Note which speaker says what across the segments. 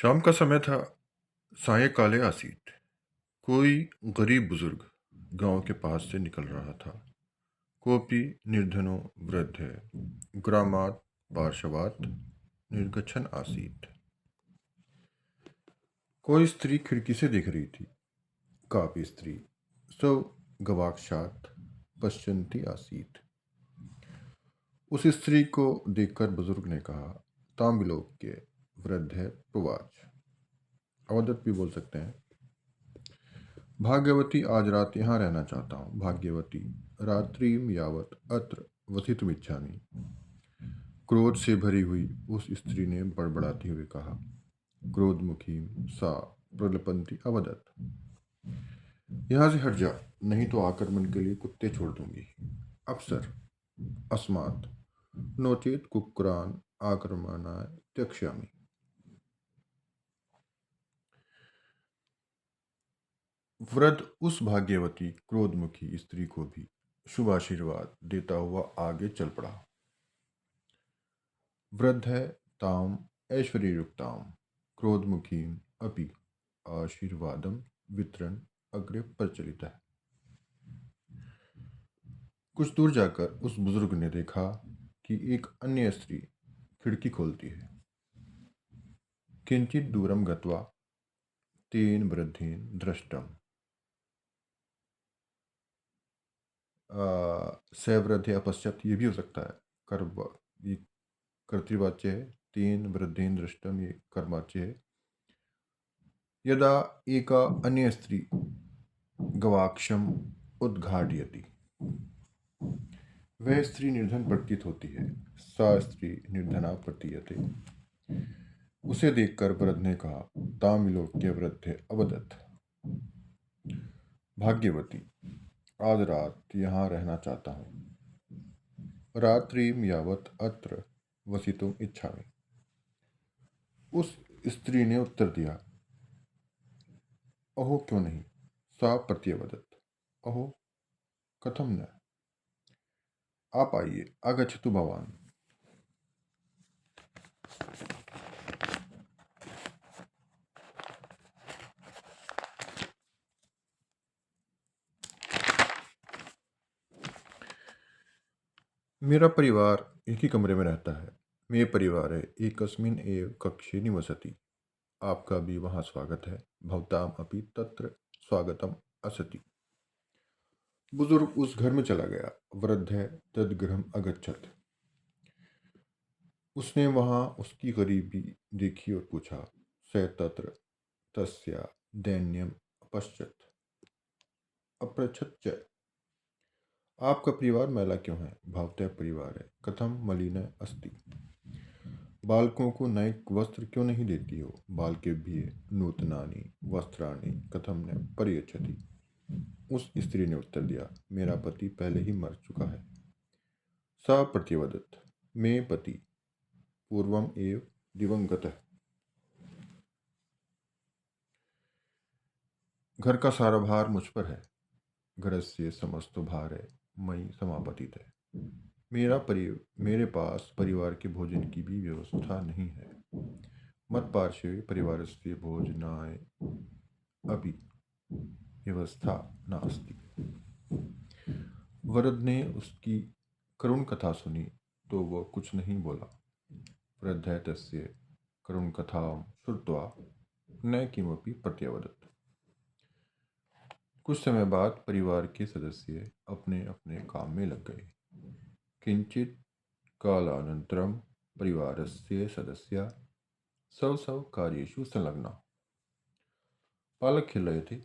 Speaker 1: शाम का समय था। सायंकाले आसीत। कोई गरीब बुजुर्ग गांव के पास से निकल रहा था। कोपी निर्धनो वृद्ध ग्रामात पार्श्वात निर्गछन आसीत। कोई स्त्री खिड़की से देख रही थी। कापी स्त्री सौ गवाक्षात पश्यंती आसीत। उस स्त्री को देखकर बुजुर्ग ने कहा, ताम्रलोक वृद्ध है प्रवाच। अवदत भी बोल सकते हैं। भाग्यवती, आज रात यहाँ रहना चाहता हूँ। भाग्यवती, रात्रिम यावत अत्र वसितुमिच्छामि। क्रोध से भरी हुई उस स्त्री ने बड़बड़ाते हुए कहा। क्रोधमुखी सा प्रलपंती अवदत, यहाँ से हट जा, नहीं तो आक्रमण के लिए कुत्ते छोड़ दूंगी। अफसर, अस्मात् नोचेत कुक्रान आक्रमणाय त्यक्ष्यामि। वृद्ध उस भाग्यवती क्रोधमुखी स्त्री को भी शुभ आशीर्वाद देता हुआ आगे चल पड़ा। वृद्ध है ताम ऐश्वर्युक्ताम क्रोधमुखी अपि आशीर्वादम वितरण अग्रे प्रचलित है। कुछ दूर जाकर उस बुजुर्ग ने देखा कि एक अन्य स्त्री खिड़की खोलती है। किंचित दूरम गत्वा तेन वृद्धेन दृष्टम। सवृद्ध या पश्चात ये भी हो सकता है। ये कर्तृवाच्य है। तेन वृद्धेन दृष्टम ये कर्मवाच्य है। यदा एका अन्य स्त्री गवाक्षम उद्घाटयति, वह स्त्री निर्धन प्रतीत होती है। सा स्त्री निर्धना प्रतीयते। उसे देखकर वृद्ध ने कहा, तामिलोक्य वृद्ध अवदत, भाग्यवती, आज रात यहाँ रहना चाहता हूँ। रात्रिम यावत अत्र वसितुम इच्छामि। उस स्त्री ने उत्तर दिया, अहो क्यों नहीं। सा प्रत्यवदत, अहो कथम न। आप आइए, आगच्छतु भवान। मेरा परिवार एक ही कमरे में रहता है। मेरे परिवार है एकस्मिन् एव कक्षे निवसति। आपका भी वहाँ स्वागत है। भवताम अपि तत्र स्वागतम असति। बुजुर्ग उस घर में चला गया। वृद्ध है तद्गृहम अगच्छत। उसने वहाँ उसकी गरीबी देखी और पूछा। स तत्र तस्या दैन्यम अपश्यत अपृच्छत च। आपका परिवार मैला क्यों है। भवतः परिवार है कथम मलिन अस्ति। बालकों को नए वस्त्र क्यों नहीं देती हो। बालकेभ्य नूतनानि वस्त्राणि कथम न परियच्छति। उस स्त्री ने उत्तर दिया, मेरा पति पहले ही मर चुका है। सा प्रत्यवदत, मे पति पूर्वम एव दिवंगतः। घर का सारा भार मुझ पर है। घर से समस्त भार है मई समापतित है। मेरे पास परिवार के भोजन की भी व्यवस्था नहीं है। मत पार्श्वे परिवार से भोजनाय अभी व्यवस्था नास्ति। वृद्ध ने उसकी करुण कथा सुनी तो वह कुछ नहीं बोला। वृद्ध तस्य करुण कथा श्रुत्वा न किमपि प्रत्यवदत। कुछ समय बाद परिवार के सदस्य अपने अपने काम में लग गए। किंचित कालानंतरम परिवारस्य सदस्या स्व कार्येषु संलग्ना। बालक खेल रहे थे।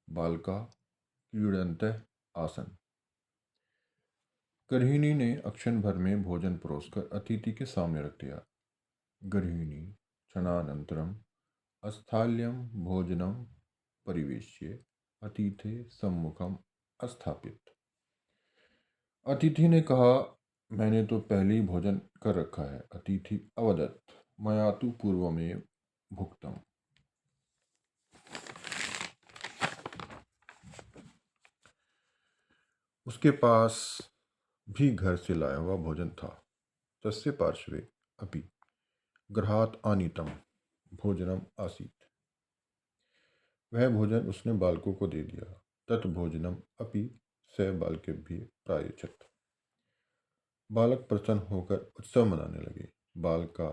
Speaker 1: बालका क्रीडन्तः आसन। गृहिणी ने अक्षण भर में भोजन परोसकर अतिथि के सामने रख दिया। गृहिणी क्षणानंतरम अस्थाल्यम भोजनम परिवेश्य अतिथे सम्मुखम अस्थापित। अतिथि ने कहा, मैंने तो पहले ही भोजन कर रखा है। अतिथि अवदत, मया तु पूर्वमेव भुक्तम। उसके पास भी घर से लाया हुआ भोजन था। तस्य पार्श्वे अपि गृहात् आनीतम। भोजनम आसीत्। वह भोजन उसने बालकों को दे दिया। तत् भोजनम अपि स बालकेभ्यः प्रायच्छत्। बालक प्रसन्न होकर उत्सव मनाने लगे। बालका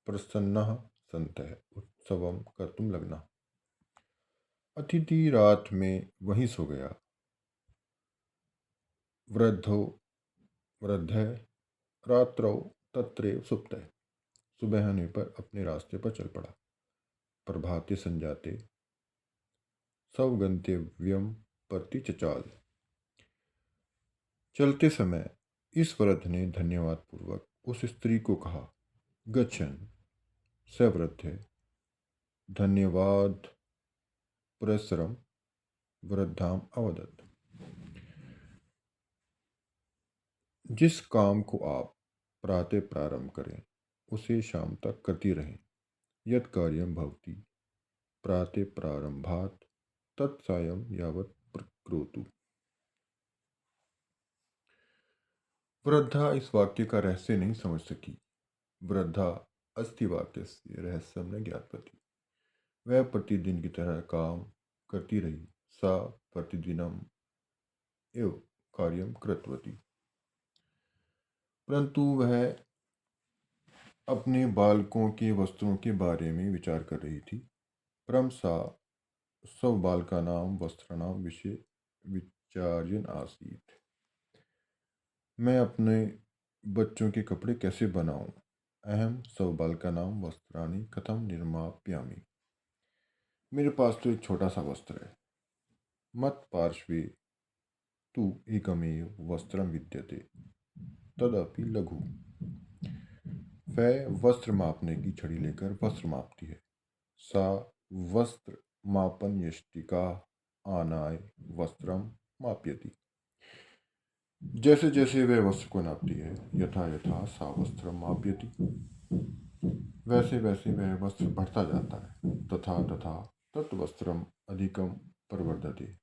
Speaker 1: प्रसन्नः सन्तः उत्सवं कर्तुं लग्नः। अतिथि रात में वहीं सो गया। वृद्धो वृद्धः रात्रौ तत्रैव सुप्तः। सुबह होने पर अपने रास्ते पर चल पड़ा। प्रभाते संजाते स्वगंतव्यम प्रति चचाल। चलते समय इस वृद्ध ने धन्यवाद पूर्वक उस स्त्री को कहा। गच्छन् स वृद्धः धन्यवाद पुरस्सरं वृद्धाम अवदत्। जिस काम को आप प्रातः प्रारंभ करें उसे शाम तक करती रहें। यत् कार्यं भवति प्रातः प्रारंभात् तत्सायं यावत् प्रकरोतु। वृद्धा इस वाक्य का रहस्य नहीं समझ सकी। वृद्धा अस्ति वाक्य से रहस्य न ज्ञातवती। वह प्रतिदिन की तरह काम करती रही। सा प्रतिदिनम एव कार्यम कृतवती। परंतु वह अपने बालकों के वस्त्रों के बारे में विचार कर रही थी। परम सा स्वबालकानां वस्त्राणां विषये विचार्यन् आसीत्। मैं अपने बच्चों के कपड़े कैसे बनाऊं? अहम स्वबालकानां वस्त्राणि कथम निर्माप्यामि। मेरे पास तो एक छोटा सा वस्त्र है। मत पार्श्वे तु एकमेव वस्त्रं विद्यते तदपि लघु। वह वस्त्र मापने की छड़ी लेकर वस्त्र मापती है। सा वस्त्र मापन यष्टिका आनाय वस्त्रम मापयति। जैसे जैसे वह वस्त्र को नापती है यथा यथा सा वस्त्र मापयति। वैसे वैसे वह वस्त्र बढ़ता जाता है। तथा तथा तत् वस्त्रम अधिकम प्रवर्धते।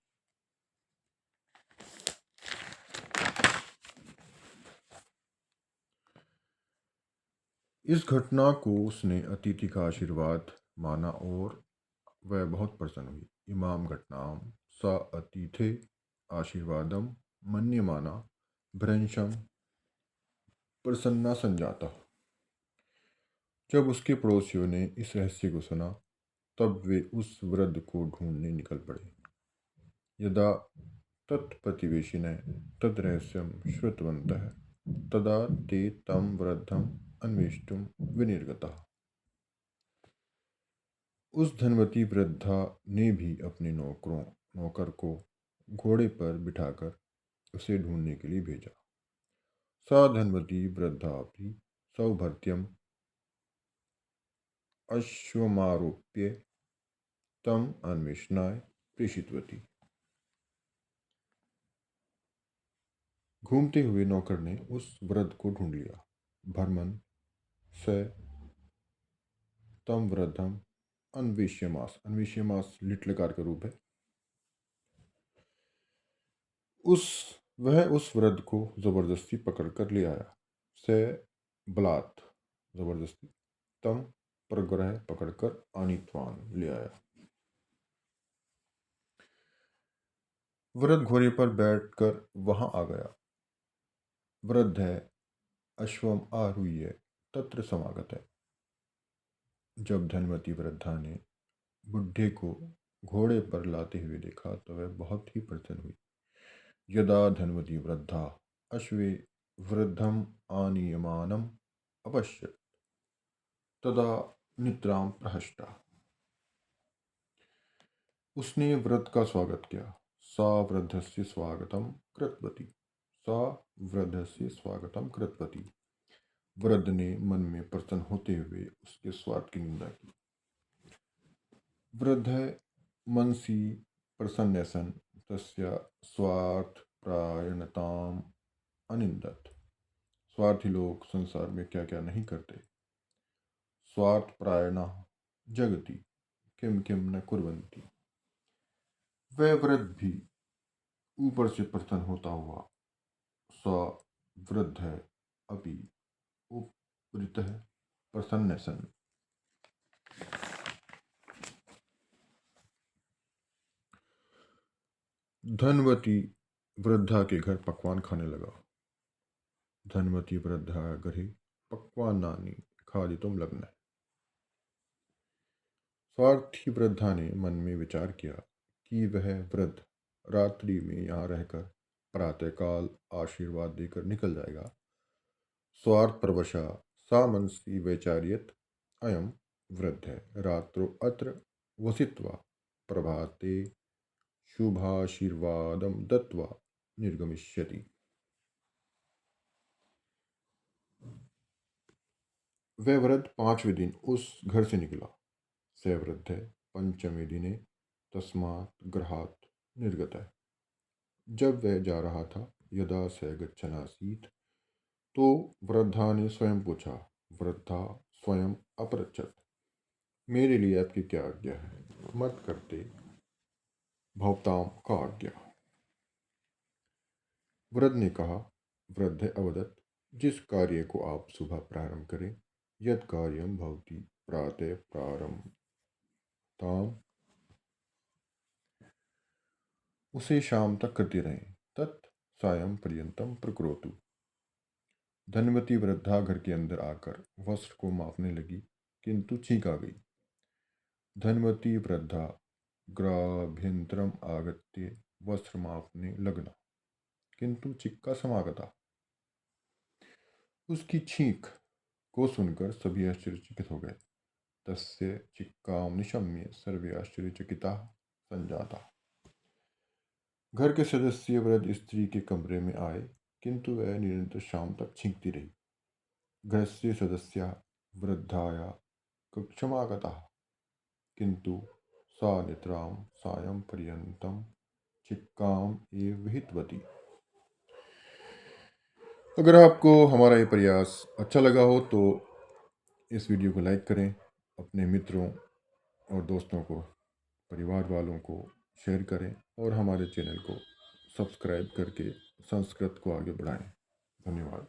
Speaker 1: इस घटना को उसने अतिथि का आशीर्वाद माना और वह बहुत प्रसन्न हुई। इमाम घटनाम सा अतिथे आशीर्वादम मन्यमाना भ्रंशम प्रसन्ना संजाता। जब उसके पड़ोसियों ने इस रहस्य को सुना तब वे उस वृद्ध को ढूंढने निकल पड़े। यदा तत्प्रतिवेशिनः तद् रहस्यं श्रुतवन्तः तदा ते तं वृद्धम् अन्वेष्टुं विनिर्गताः। उस धनवती वृद्धा ने भी अपने नौकर को घोड़े पर बिठाकर उसे ढूंढने के लिए भेजा। सा धनवती वृद्धा भी सौभर्त्यम अश्वमारोप्य तम अन्वेषणाय प्रेषितवती। घूमते हुए नौकर ने उस वृद्ध को ढूंढ लिया। भरमन स तम वृद्धम अन्वेष्यमास। अन्वेष्यमास लिट्लकार का रूप है। वह उस वृद्ध को जबरदस्ती पकड़कर ले आया। से बलात् जबरदस्ती, तम प्रग्रह पकड़कर आनीतवान ले आया। वृद्ध घोड़े पर बैठकर वहां आ गया। वृद्ध है अश्वम आरूह्य तत्र समागत है। जब धनवती वृद्धा ने बुढ़े को घोड़े पर लाते हुए देखा तो वह बहुत ही प्रसन्न हुई। यदा धनवती वृद्धा अश्वे वृद्धम आनीयमानम अपश्यत् तदा निद्रां प्रहष्टा। उसने वृद्ध का स्वागत किया। सा वृद्धस्य स्वागतम कृतवती। सा वृद्धस्य स्वागतम कृतवती। वृद्ध ने मन में प्रसन्न होते हुए उसके स्वाद की निंदा की। वृद्ध मनसि प्रसन्नसन तस्य स्वार्थ प्रायणताम अनिंदत। स्वार्थी लोग संसार में क्या क्या नहीं करते। स्वार्थ प्रायण जगति किम किम न कुर्वन्ति। वह वृद्ध भी ऊपर से प्रसन्न होता हुआ स वृद्ध है अभी उपरितः प्रसन्न सन। धनवती वृद्धा के घर पकवान खाने लगा। धनवती वृद्धा गृहे पकवान नानी खादितुम लग्न। स्वार्थी वृद्धा ने मन में विचार किया कि वह वृद्ध रात्रि में यहाँ रहकर प्रातःकाल आशीर्वाद देकर निकल जाएगा। स्वार्थ प्रवशा सा मनसी वैचार्यत अयम वृद्ध रात्रो अत्र वसित्वा प्रभाते शुभाशीर्वादम दत्वा निर्गमिष्यति। वह वृद्ध 5वें दिन उस घर से निकला। स वृद्ध पंचमे दिने तस्मात् गृहात् निर्गतः। जब वह जा रहा था, यदा स गच्छनासीत्, तो वृद्धा ने स्वयं पूछा। वृद्धा स्वयं अपृच्छत, मेरे लिए आपकी क्या आज्ञा है? मत करते भवताम का आज्ञा। वृद्ध ने कहा। वृद्ध अवदत्, जिस कार्य को आप सुबह प्रारंभ करें, यद कार्यम भवति प्रातः प्रारंभताम, उसे शाम तक करते रहें। तत् सायं पर्यंतम प्रकरोतु। धनवती वृद्धा घर के अंदर आकर वस्त्र को मापने लगी, किंतु छींक आ गई। धनवती वृद्धा गृहाभ्यंतरम आगत्य वस्त्र मापने लगना, किंतु चिक्का समागता। उसकी छींक को सुनकर सभी आश्चर्यचकित हो गए। तस्य चिक्काम निशम्य सर्वे आश्चर्यचकिताः संजाता। घर के सदस्य वृद्ध स्त्री के कमरे में आए, किंतु वह निरंतर शाम तक छींकती रही। गृहस्य सदस्याः वृद्धाया कक्षमागताः, किंतु सा नितरां सायं पर्यन्तं चिक्काम एव विहितवती। अगर आपको हमारा ये प्रयास अच्छा लगा हो तो इस वीडियो को लाइक करें, अपने मित्रों और दोस्तों को, परिवार वालों को शेयर करें और हमारे चैनल को सब्सक्राइब करके संस्कृत को आगे बढ़ाएं। धन्यवाद।